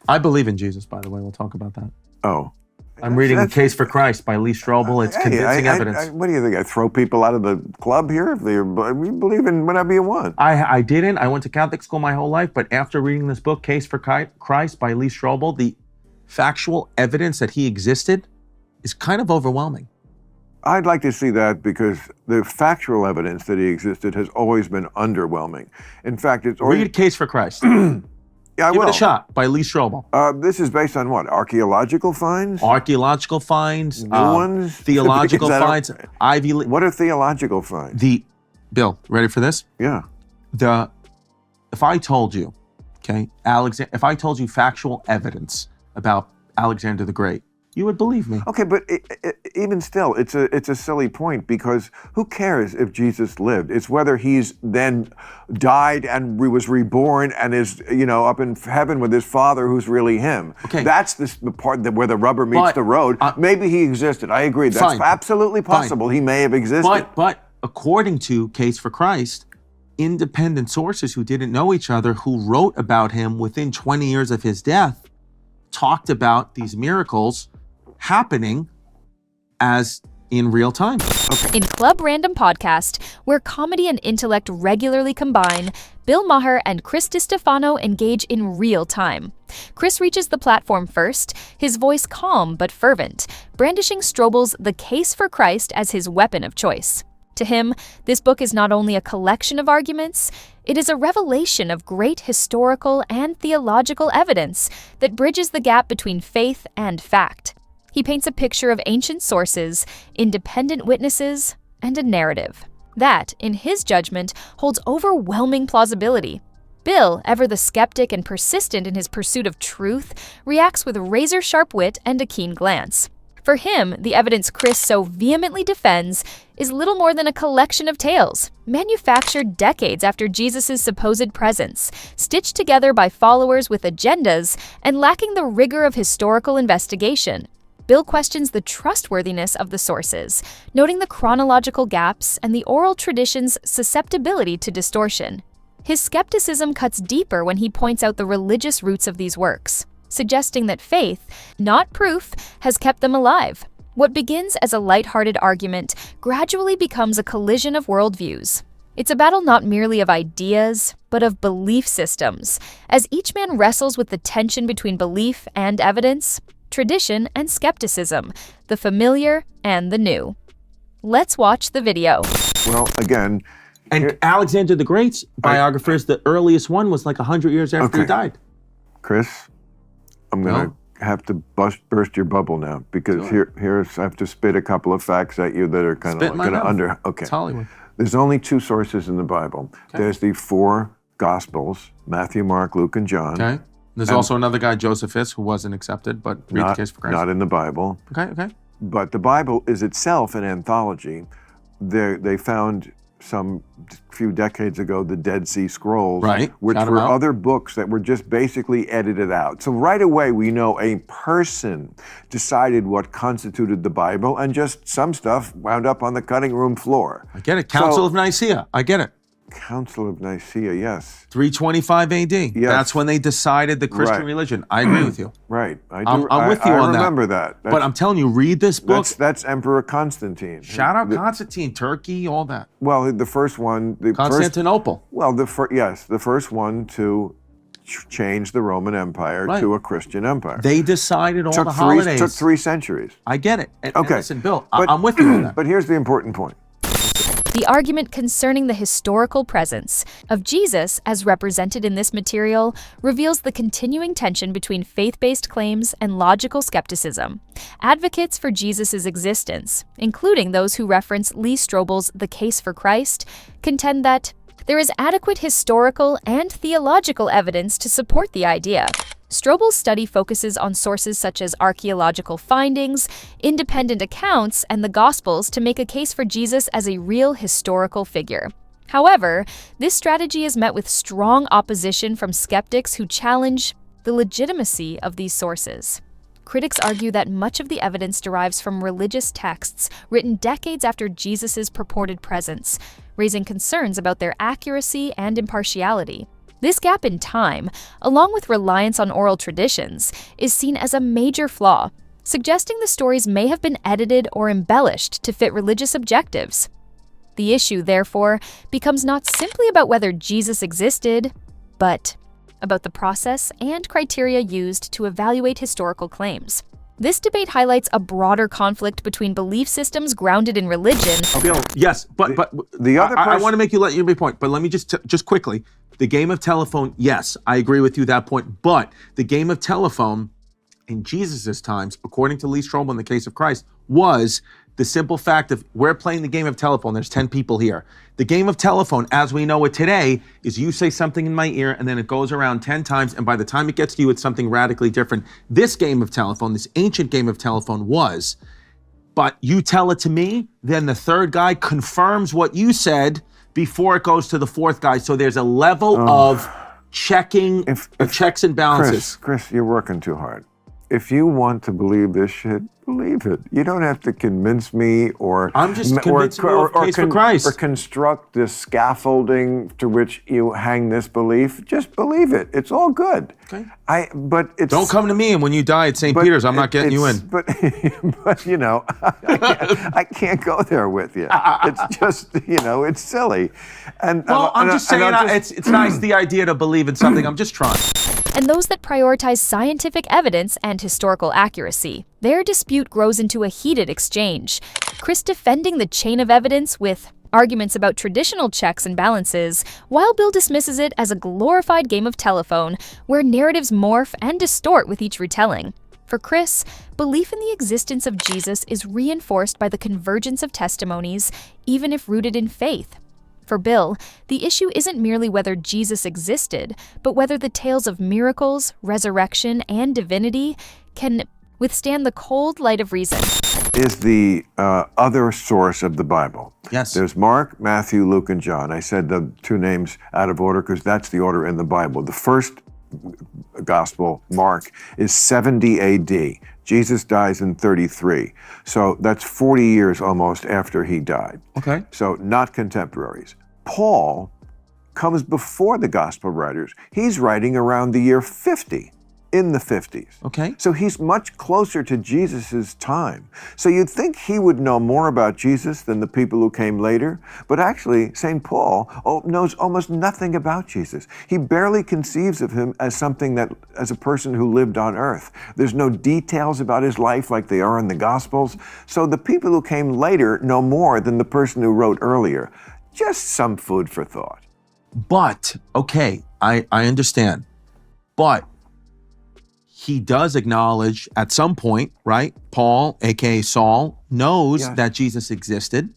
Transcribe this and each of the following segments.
I believe in Jesus, by the way. We'll talk about that. Oh. I'm reading The Case for Christ by Lee Strobel. It's convincing evidence. What do you think? I throw people out of the club here? We believe in whatever you want. I didn't. I went to Catholic school my whole life, but after reading this book, Case for Christ by Lee Strobel, the factual evidence that he existed is kind of overwhelming. I'd like to see that because the factual evidence that he existed has always been underwhelming. In fact, it's always... Read Case for Christ. Yeah, I Give will. it a shot by Lee Strobel. This is based on what? Archaeological finds? Archaeological finds. New ones? Theological finds. Ivy League. What are theological finds? Bill, ready for this? Yeah. If I told you, okay, if I told you factual evidence about Alexander the Great, you would believe me. Okay, but even still, it's a silly point because who cares if Jesus lived? It's whether he's then died and was reborn and is, up in heaven with his Father who's really him. Okay. That's the part where the rubber meets the road. Maybe he existed. I agree. That's absolutely possible. Fine. He may have existed. But according to Case for Christ, independent sources who didn't know each other, who wrote about him within 20 years of his death, talked about these miracles happening as in real time. Okay. In Club Random Podcast, where comedy and intellect regularly combine, Bill Maher and Chris Distefano engage in real time. Chris reaches the platform first, his voice calm but fervent, brandishing Strobel's The Case for Christ as his weapon of choice. To him, this book is not only a collection of arguments, it is a revelation of great historical and theological evidence that bridges the gap between faith and fact. He paints a picture of ancient sources, independent witnesses, and a narrative that, in his judgment, holds overwhelming plausibility. Bill, ever the skeptic and persistent in his pursuit of truth, reacts with razor-sharp wit and a keen glance. For him, the evidence Chris so vehemently defends is little more than a collection of tales, manufactured decades after Jesus' supposed presence, stitched together by followers with agendas and lacking the rigor of historical investigation. Bill questions the trustworthiness of the sources, noting the chronological gaps and the oral tradition's susceptibility to distortion. His skepticism cuts deeper when he points out the religious roots of these works, suggesting that faith, not proof, has kept them alive. What begins as a lighthearted argument gradually becomes a collision of worldviews. It's a battle not merely of ideas, but of belief systems, as each man wrestles with the tension between belief and evidence, tradition and skepticism, the familiar and the new. Let's watch the video. Well, again... And Alexander the Great's biographers, the earliest one was like 100 years after he died. Chris, I'm going to have to burst your bubble now because I have to spit a couple of facts at you that are kind of going to Okay. It's Hollywood. There's only two sources in the Bible. Okay. There's the four Gospels, Matthew, Mark, Luke, and John. Okay. There's also another guy, Josephus, who wasn't accepted, but read The Case for Christ. Not in the Bible. Okay. But the Bible is itself an anthology. They found some few decades ago the Dead Sea Scrolls, which were other books that were just basically edited out. So right away we know a person decided what constituted the Bible, and just some stuff wound up on the cutting room floor. I get it. Council of Nicaea. I get it. Council of Nicaea, yes. 325 AD. Yes. That's when they decided the Christian religion. I agree with you. Right. I'm with you on that. I remember that. But I'm telling you, read this book. That's Emperor Constantine. Shout out Constantine, Turkey, all that. Well, the first one... Constantinople. The first one to change the Roman Empire to a Christian empire. They decided all the holidays. Took 3 centuries. I get it. And listen, Bill, but, I'm with you on that. But here's the important point. The argument concerning the historical presence of Jesus, as represented in this material, reveals the continuing tension between faith-based claims and logical skepticism. Advocates for Jesus' existence, including those who reference Lee Strobel's The Case for Christ, contend that there is adequate historical and theological evidence to support the idea. Strobel's study focuses on sources such as archaeological findings, independent accounts, and the Gospels to make a case for Jesus as a real historical figure. However, this strategy is met with strong opposition from skeptics who challenge the legitimacy of these sources. Critics argue that much of the evidence derives from religious texts written decades after Jesus' purported presence, raising concerns about their accuracy and impartiality. This gap in time, along with reliance on oral traditions, is seen as a major flaw, suggesting the stories may have been edited or embellished to fit religious objectives. The issue, therefore, becomes not simply about whether Jesus existed, but about the process and criteria used to evaluate historical claims. This debate highlights a broader conflict between belief systems grounded in religion. Yes, but the other I want to make your point, but let me just quickly. The game of telephone, yes, I agree with you that point, but the game of telephone in Jesus' times, according to Lee Strobel in the case of Christ, was the simple fact of we're playing the game of telephone. There's 10 people here. The game of telephone, as we know it today, is you say something in my ear and then it goes around 10 times, and by the time it gets to you, it's something radically different. This game of telephone, this ancient game of telephone was, but you tell it to me, then the third guy confirms what you said before it goes to the fourth guy. So there's a level of checking, checks and balances. Chris, you're working too hard. If you want to believe this shit, believe it. You don't have to convince me or I'm just convincing you of case for Christ. Or construct this scaffolding to which you hang this belief. Just believe it. It's all good. Okay. Don't come to me, and when you die at St. Peter's, I'm not getting you in. But you know, I can't go there with you. It's just, it's silly. And I'm just saying, it's nice the idea to believe in something. I'm just trying. And those that prioritize scientific evidence and historical accuracy. Their dispute grows into a heated exchange. Chris defending the chain of evidence with arguments about traditional checks and balances, while Bill dismisses it as a glorified game of telephone where narratives morph and distort with each retelling. For Chris, belief in the existence of Jesus is reinforced by the convergence of testimonies, even if rooted in faith. For Bill, the issue isn't merely whether Jesus existed, but whether the tales of miracles, resurrection, and divinity can withstand the cold light of reason. Is the other source of the Bible. Yes. There's Mark, Matthew, Luke, and John. I said the two names out of order because that's the order in the Bible. The first gospel, Mark, is 70 AD. Jesus dies in 33. So that's 40 years almost after he died. Okay. So not contemporaries. Paul comes before the gospel writers. He's writing around the year 50, in the 50s. Okay. So he's much closer to Jesus's time. So you'd think he would know more about Jesus than the people who came later, but actually St. Paul knows almost nothing about Jesus. He barely conceives of him as as a person who lived on earth. There's no details about his life like they are in the Gospels. So the people who came later know more than the person who wrote earlier. Just some food for thought. But, okay, I understand. But he does acknowledge at some point, right? Paul, aka Saul, knows that Jesus existed,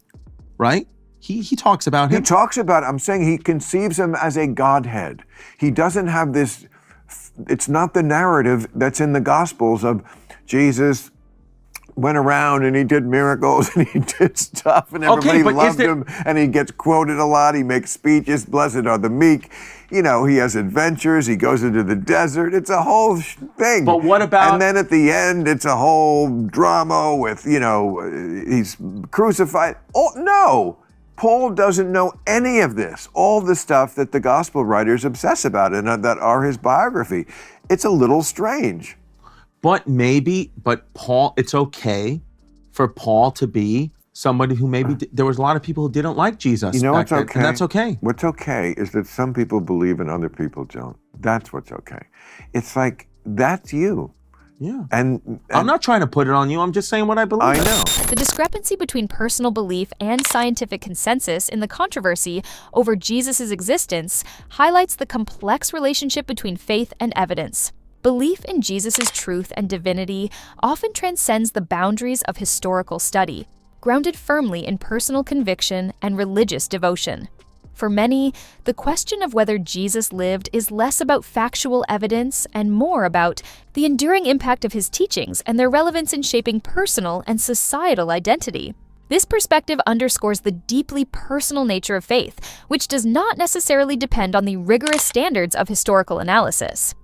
right? He talks about him. He talks about, I'm saying he conceives him as a Godhead. He doesn't have this, it's not the narrative that's in the Gospels of Jesus went around and he did miracles and he did stuff and everybody loved him and he gets quoted a lot. He makes speeches, blessed are the meek. He has adventures. He goes into the desert. It's a whole thing. But what about... And then at the end, it's a whole drama with, he's crucified. Oh, no. Paul doesn't know any of this. All the stuff that the gospel writers obsess about and that are his biography. It's a little strange. But Paul, it's okay for Paul to be somebody who there was a lot of people who didn't like Jesus. You know what's okay? And that's okay. What's okay is that some people believe and other people don't. That's what's okay. It's like, that's you. Yeah. And I'm not trying to put it on you. I'm just saying what I believe. I know. The discrepancy between personal belief and scientific consensus in the controversy over Jesus' existence highlights the complex relationship between faith and evidence. Belief in Jesus' truth and divinity often transcends the boundaries of historical study, grounded firmly in personal conviction and religious devotion. For many, the question of whether Jesus lived is less about factual evidence and more about the enduring impact of his teachings and their relevance in shaping personal and societal identity. This perspective underscores the deeply personal nature of faith, which does not necessarily depend on the rigorous standards of historical analysis.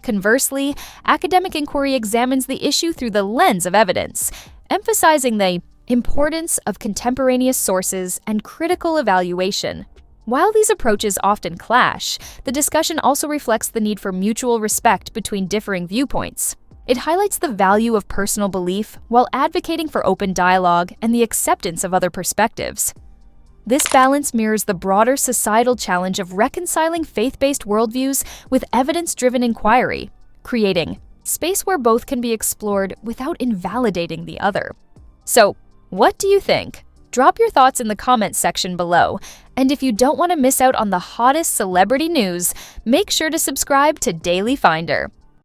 Conversely, academic inquiry examines the issue through the lens of evidence, emphasizing the importance of contemporaneous sources and critical evaluation. While these approaches often clash, the discussion also reflects the need for mutual respect between differing viewpoints. It highlights the value of personal belief while advocating for open dialogue and the acceptance of other perspectives. This balance mirrors the broader societal challenge of reconciling faith-based worldviews with evidence-driven inquiry, creating space where both can be explored without invalidating the other. So, what do you think? Drop your thoughts in the comments section below, and if you don't want to miss out on the hottest celebrity news, make sure to subscribe to Daily Finder.